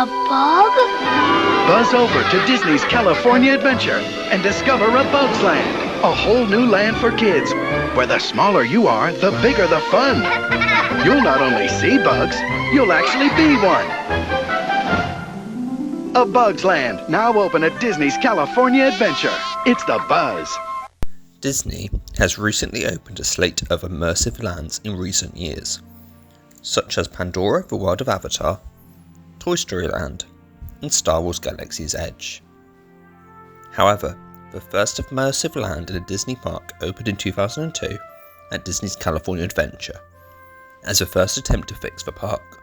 A bug? Buzz over to Disney's California Adventure and discover a Bug's Land, a whole new land for kids, where the smaller you are, the bigger the fun. You'll not only see bugs, you'll actually be one. A Bug's Land, now open at Disney's California Adventure. It's the Buzz. Disney has recently opened a slate of immersive lands in recent years, such as Pandora, the World of Avatar, Toy Story Land, and Star Wars Galaxy's Edge. However, the first immersive land in a Disney park opened in 2002 at Disney's California Adventure, as the first attempt to fix the park.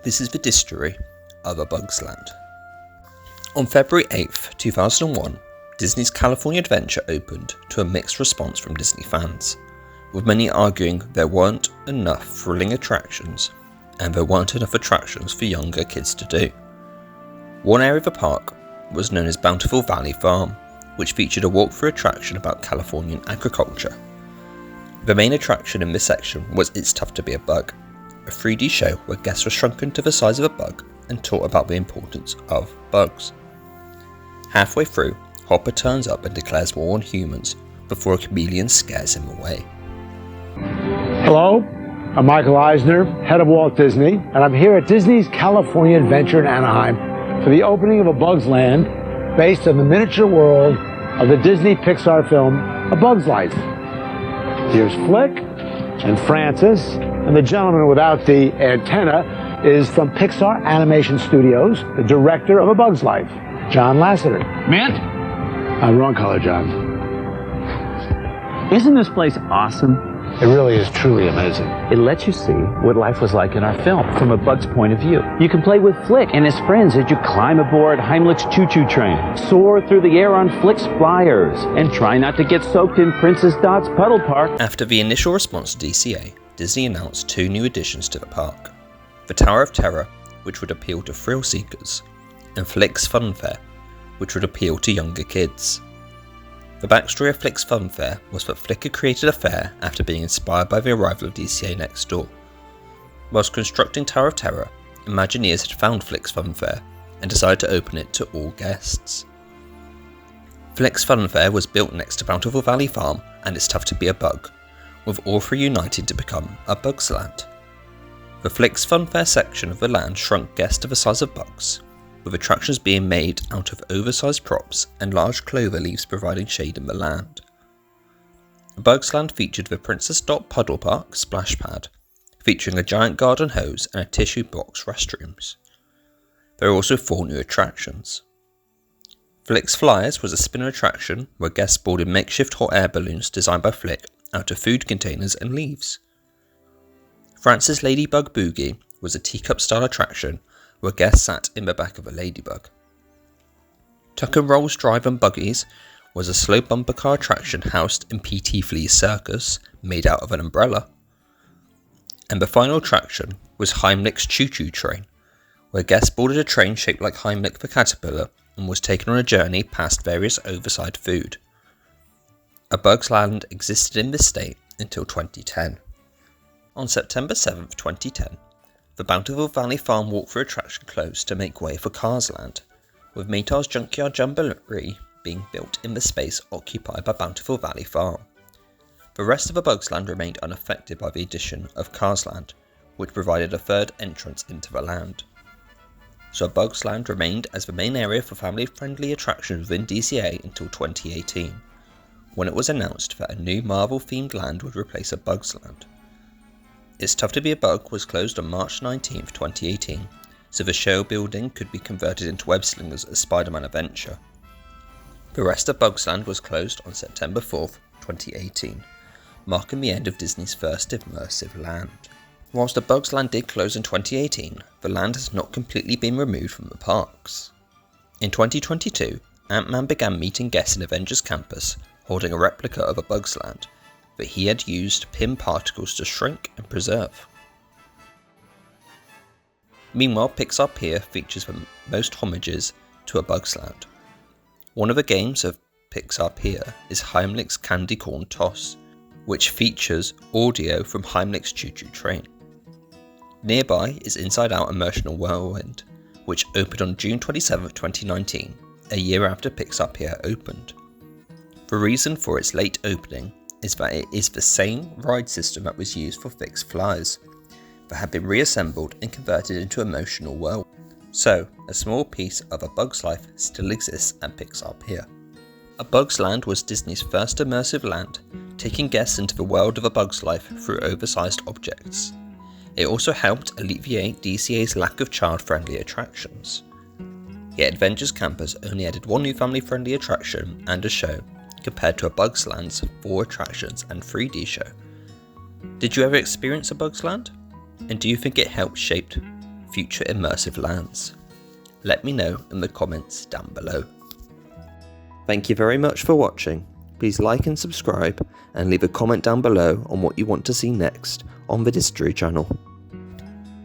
This is the Distory of A Bug's Land. On February 8th, 2001, Disney's California Adventure opened to a mixed response from Disney fans, with many arguing there weren't enough thrilling attractions and there weren't enough attractions for younger kids to do. One area of the park was known as Bountiful Valley Farm, which featured a walkthrough attraction about Californian agriculture. The main attraction in this section was It's Tough to Be a Bug, a 3D show where guests were shrunken to the size of a bug and taught about the importance of bugs. Halfway through, Hopper turns up and declares war on humans before a chameleon scares him away. Hello, I'm Michael Eisner, head of Walt Disney, and I'm here at Disney's California Adventure in Anaheim for the opening of A Bug's Land based on the miniature world of the Disney Pixar film A Bug's Life. Here's Flick and Francis, and the gentleman without the antenna is from Pixar Animation Studios, the director of A Bug's Life, John Lasseter. Mint? Wrong color, John. Isn't this place awesome? It really is truly amazing. It lets you see what life was like in our film from a bug's point of view. You can play with Flick and his friends as you climb aboard Heimlich's choo-choo train, soar through the air on Flick's flyers, and try not to get soaked in Princess Dot's puddle park. After the initial response to DCA, Disney announced two new additions to the park: the Tower of Terror, which would appeal to thrill seekers, and Flick's Fun Fair, which would appeal to younger kids. The backstory of Flick's Fun Fair was that Flick had created a fair after being inspired by the arrival of DCA next door. Whilst constructing Tower of Terror, Imagineers had found Flick's Fun Fair and decided to open it to all guests. Flick's Fun Fair was built next to Bountiful Valley Farm and It's Tough to Be a Bug, with all three uniting to become A Bug's Land. The Flick's Fun Fair section of the land shrunk guests to the size of bugs, with attractions being made out of oversized props and large clover leaves providing shade in the land. A Bug's Land featured the Princess Dot Puddle Park splash pad, featuring a giant garden hose and a tissue box restrooms. There are also 4 new attractions. Flick's Flyers was a spinner attraction where guests boarded makeshift hot air balloons designed by Flick out of food containers and leaves. France's Ladybug Boogie was a teacup-style attraction where guests sat in the back of a ladybug. Tuck and Roll's Drive and Buggies was a slow bumper car attraction housed in P.T. Flea's Circus, made out of an umbrella. And the final attraction was Heimlich's Choo Choo Train, where guests boarded a train shaped like Heimlich the caterpillar and was taken on a journey past various oversized food. A Bug's Land existed in this state until 2010. On September 7th, 2010, the Bountiful Valley Farm walkthrough attraction closed to make way for Cars Land, with Maytals Junkyard Jamboree being built in the space occupied by Bountiful Valley Farm. The rest of A Bug's Land remained unaffected by the addition of Cars Land, which provided a third entrance into the land. So A Bug's Land remained as the main area for family-friendly attractions within DCA until 2018, when it was announced that a new Marvel-themed land would replace A Bug's Land. It's Tough to Be a Bug was closed on March 19, 2018, so the show building could be converted into web slingers as Spider-Man Adventure. The rest of Bug's Land was closed on September 4, 2018, marking the end of Disney's first immersive land. Whilst A Bug's Land did close in 2018, the land has not completely been removed from the parks. In 2022, Ant-Man began meeting guests in Avengers Campus, holding a replica of A Bug's Land that he had used Pym particles to shrink and preserve. Meanwhile, Pixar Pier features the most homages to A Bug's Land. One of the games of Pixar Pier is Heimlich's Candy Corn Toss, which features audio from Heimlich's Choo Choo Train. Nearby is Inside Out Emotional Whirlwind, which opened on June 27, 2019, a year after Pixar Pier opened. The reason for its late opening is that it is the same ride system that was used for Fixed Flyers, that had been reassembled and converted into Emotional Whirlwind. So, a small piece of A Bug's Life still exists at Pixar Pier. A Bug's Land was Disney's first immersive land, taking guests into the world of A Bug's Life through oversized objects. It also helped alleviate DCA's lack of child-friendly attractions. Yet Adventures Campus only added one new family-friendly attraction and a show, compared to A Bug's Land's 4 attractions and 3D show. Did you ever experience A Bug's Land? And do you think it helped shape future immersive lands? Let me know in the comments down below. Thank you very much for watching. Please like and subscribe and leave a comment down below on what you want to see next on the Distory channel.